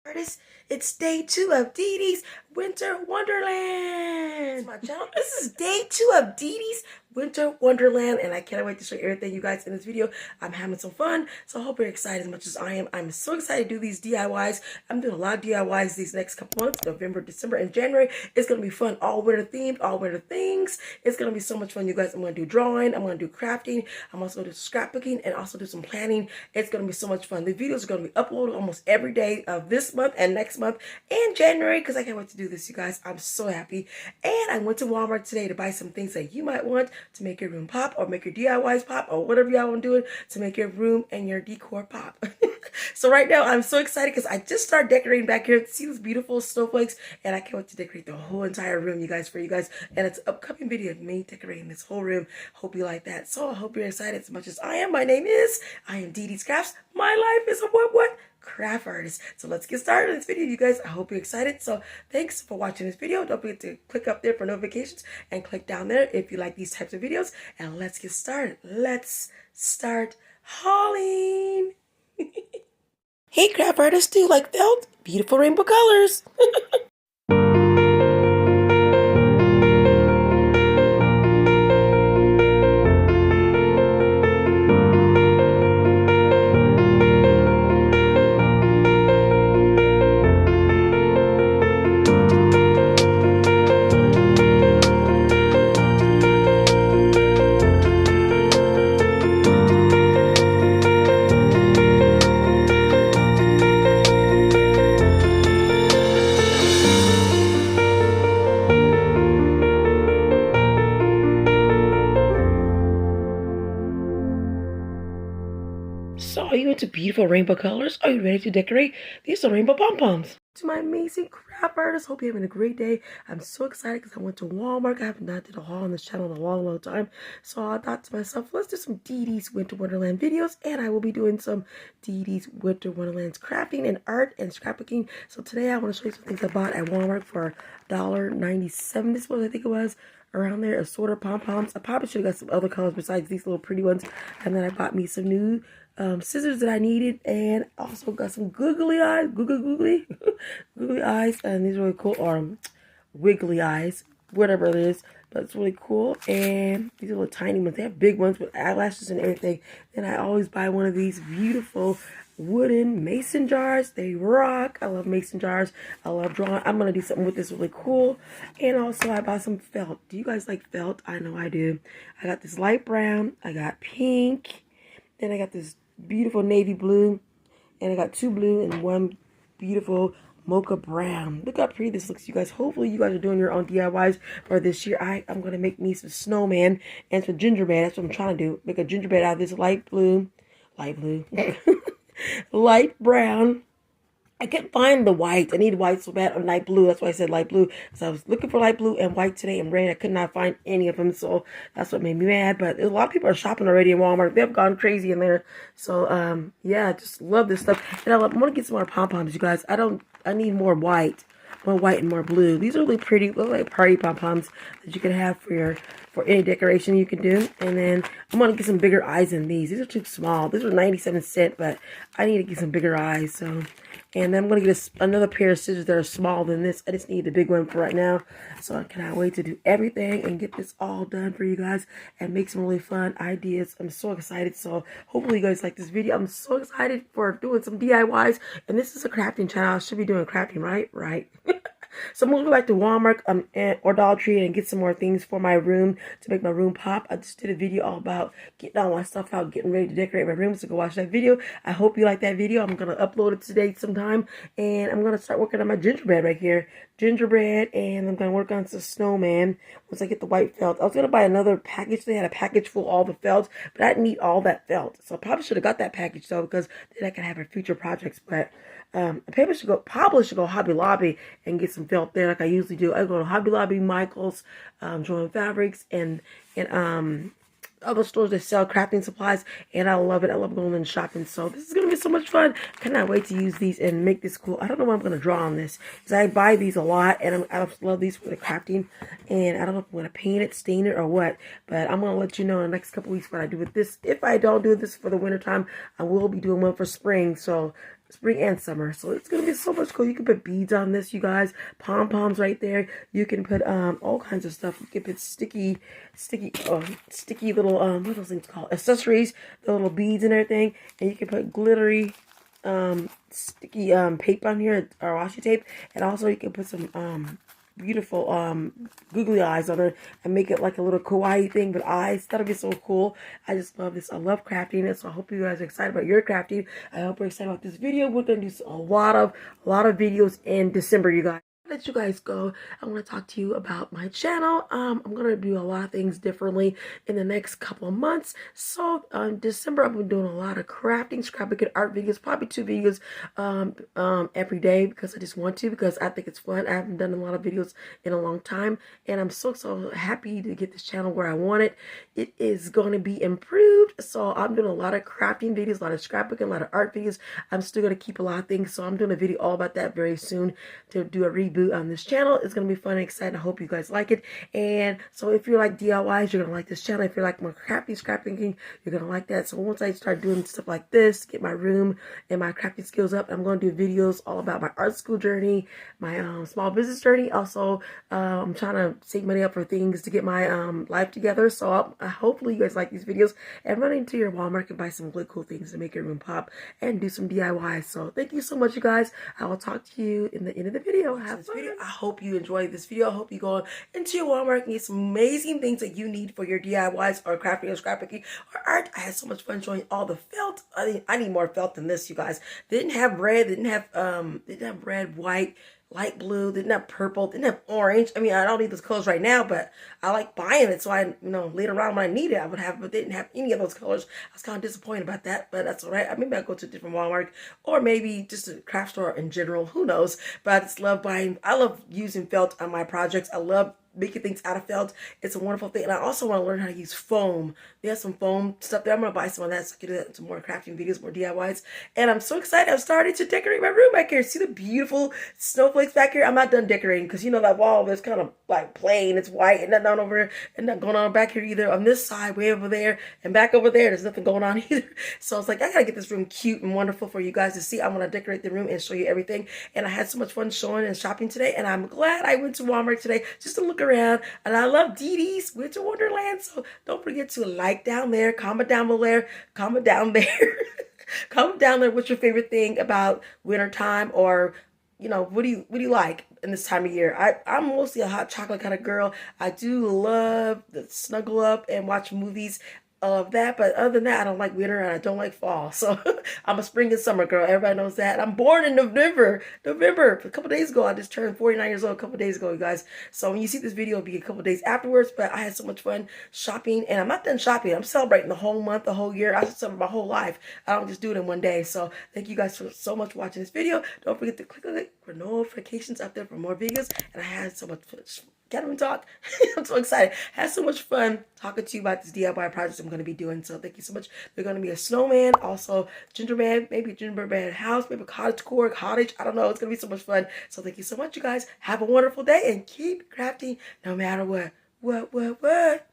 Artists, it's day 2 of Dee Dee's Winter Wonderland. My channel. This is day 2 of Dee Dee's Winter Wonderland, and I can't wait to show you everything you guys in this video. I'm having some fun, so I hope you're excited as much as I am. I'm so excited to do these DIYs. I'm doing a lot of DIYs these next couple months, November, December, and January. It's going to be fun, all winter themed, all winter things. It's going to be so much fun, you guys. I'm going to do drawing, I'm going to do crafting, I'm also going to do scrapbooking, and also do some planning. It's going to be so much fun. The videos are going to be uploaded almost every day of this month and next month and January, because I can't wait to do this, you guys. I'm so happy. And I went to Walmart today to buy some things that you might want to make your room pop, or make your DIYs pop, or whatever y'all want to do to make your room and your decor pop. So right now I'm so excited because I just started decorating back here. See these beautiful snowflakes, and I can't wait to decorate the whole entire room, you guys, for you guys. And it's an upcoming video of me decorating this whole room. Hope you like that. So I hope you're excited as much as I am. I am Dee Dee's Crafts. My life is a what? Craft artist. So let's get started on this video, you guys. I hope you're excited. So thanks for watching this video. Don't forget to click up there for notifications and click down there if you like these types of videos. And let's get started. Let's start hauling. Hey craft artists, do you like felt? Beautiful rainbow colors. So are you into beautiful rainbow colors? Are you ready to decorate? These are rainbow pom-poms. To my amazing craft artists, hope you're having a great day. I'm so excited because I went to Walmart. I have not did a haul on this channel in a long time. So I thought to myself, let's do some Dee Dee's Winter Wonderland videos. And I will be doing some Dee Dee's Winter Wonderland's crafting and art and scrapbooking. So today I want to show you some things I bought at Walmart for $1.97. This was, I think it was, around there. Assorted pom-poms. I probably should have got some other colors besides these little pretty ones. And then I bought me some new scissors that I needed, and also got some googly eyes, googly eyes, and these are really cool, or wiggly eyes, whatever it is, but it's really cool. And these are little tiny ones. They have big ones with eyelashes and everything. And I always buy one of these beautiful wooden mason jars. They rock. I love mason jars. I love drawing. I'm gonna do something with this really cool. And also I bought some felt. Do you guys like felt? I know I do. I got this light brown, I got pink, then I got this beautiful navy blue, and I got 2 blue and 1 beautiful mocha brown. Look how pretty this looks, you guys. Hopefully you guys are doing your own DIYs for this year. I'm gonna make me some snowman and some gingerbread. That's what I'm trying to do. Make a gingerbread out of this light blue light brown. I can't find the white. I need white so bad, or light blue. That's why I said light blue. So I was looking for light blue and white today and red. I could not find any of them. So that's what made me mad. But a lot of people are shopping already in Walmart. They've gone crazy in there. So, yeah, I just love this stuff. And I want to get some more pom-poms, you guys. I need more white. More white and more blue. These are really pretty, look like party pom-poms that you can have for any decoration you can do. And then I'm going to get some bigger eyes than these. These are too small. These are 97 cents, but I need to get some bigger eyes. So, and then I'm going to get another pair of scissors that are smaller than this. I just need the big one for right now. So I cannot wait to do everything and get this all done for you guys and make some really fun ideas. I'm so excited. So hopefully you guys like this video. I'm so excited for doing some DIYs. And this is a crafting channel. I should be doing crafting, right? Right. So I'm going to go back to Walmart or Dollar Tree and get some more things for my room to make my room pop. I just did a video all about getting all my stuff out, getting ready to decorate my room. So go watch that video. I hope you like that video. I'm going to upload it today sometime. And I'm going to start working on my gingerbread right here. Gingerbread, and I'm going to work on some snowman once I get the white felt. I was going to buy another package. They had a package full of all the felts, but I didn't need all that felt. So I probably should have got that package though, because then I can have it for future projects. But I probably should go Hobby Lobby and get some felt there like I usually do. I go to Hobby Lobby, Michael's, Joanne Fabrics, and other stores that sell crafting supplies, and I love it. I love going and shopping. So this is going to be so much fun. Cannot wait to use these and make this cool. I don't know what I'm going to draw on this, because I buy these a lot, and I love these for the crafting, and I don't know if I'm going to paint it, stain it, or what, but I'm going to let you know in the next couple weeks what I do with this. If I don't do this for the winter time, I will be doing one for spring. So spring and summer. So it's gonna be so much cool. You can put beads on this, you guys. Pom-poms right there. You can put all kinds of stuff. You can put sticky little what are those things called? Accessories, the little beads and everything. And you can put glittery sticky paper on here, or washi tape. And also you can put some beautiful googly eyes on it and make it like a little kawaii thing with eyes. That'll be so cool. I just love this. I love crafting it, so I hope you guys are excited about your crafting. I hope you're excited about this video. We're gonna do a lot of videos in December, you guys. Let you guys go. I want to talk to you about my channel. I'm gonna do a lot of things differently in the next couple of months. So December, I'm gonna be doing a lot of crafting, scrapbooking, art videos, probably 2 videos every day, because I just want to, because I think it's fun. I haven't done a lot of videos in a long time, and I'm so happy to get this channel where I want it. It is going to be improved. So I'm doing a lot of crafting videos, a lot of scrapbooking, a lot of art videos. I'm still gonna keep a lot of things, so I'm doing a video all about that very soon to do a reboot on this channel. It's gonna be fun and exciting. I hope you guys like it. And so if you like DIYs, you're gonna like this channel. If you like more crafty scrapbooking, you're gonna like that. So once I start doing stuff like this, get my room and my crafting skills up, I'm gonna do videos all about my art school journey, my small business journey. Also, I'm trying to save money up for things to get my life together. So hopefully you guys like these videos, and run into your Walmart and buy some really cool things to make your room pop and do some DIYs. So thank you so much, you guys. I will talk to you in the end of the video. Have fun. I hope you enjoyed this video. I hope you go into your Walmart and get some amazing things that you need for your DIYs or crafting or scrapbooking or art. I had so much fun showing all the felt. I need more felt than this, you guys. They didn't have red. They didn't have red, white, light blue. They didn't have purple. They didn't have orange. I mean, I don't need those colors right now, but I like buying it, so I, later on when I need it, I would have. But they didn't have any of those colors. I was kind of disappointed about that, but that's all right. Maybe I'll go to a different Walmart, or maybe just a craft store in general. Who knows? But I just love buying. I love using felt on my projects. I love making things out of felt. It's a wonderful thing. And I also want to learn how to use foam. They have some foam stuff there. I'm going to buy some of that so I can do that, some more crafting videos, more DIYs. And I'm so excited. I've started to decorate my room back here. See the beautiful snowflakes back here? I'm not done decorating, because that wall is kind of like plain. It's white and nothing on over here, and nothing going on back here either. On this side, way over there, and back over there, there's nothing going on either. So I was like, I got to get this room cute and wonderful for you guys to see. I want to decorate the room and show you everything. And I had so much fun showing and shopping today. And I'm glad I went to Walmart today just to look around. And I love Dee Dee's Winter Wonderland. So don't forget to like down there, comment down below, comment down there. Comment down there what's your favorite thing about winter time, or what do you like in this time of year? I'm mostly a hot chocolate kind of girl. I do love to snuggle up and watch movies of that, but other than that, I don't like winter and I don't like fall. So I'm a spring and summer girl. Everybody knows that. I'm born in November. A couple days ago. I just turned 49 years old a couple days ago, you guys. So when you see this video, it'll be a couple days afterwards. But I had so much fun shopping, and I'm not done shopping. I'm celebrating the whole month, the whole year. I celebrate my whole life. I don't just do it in one day. So thank you guys so much for watching this video. Don't forget to click on it for notifications up there for more videos. And I had so much fun. Can't even talk. I'm so excited. Had so much fun talking to you about this DIY project I'm going to be doing. So thank you so much. They're going to be a snowman, also gingerbread, maybe a gingerbread house, maybe a cottage. I don't know. It's going to be so much fun. So thank you so much, you guys. Have a wonderful day and keep crafting no matter what. What?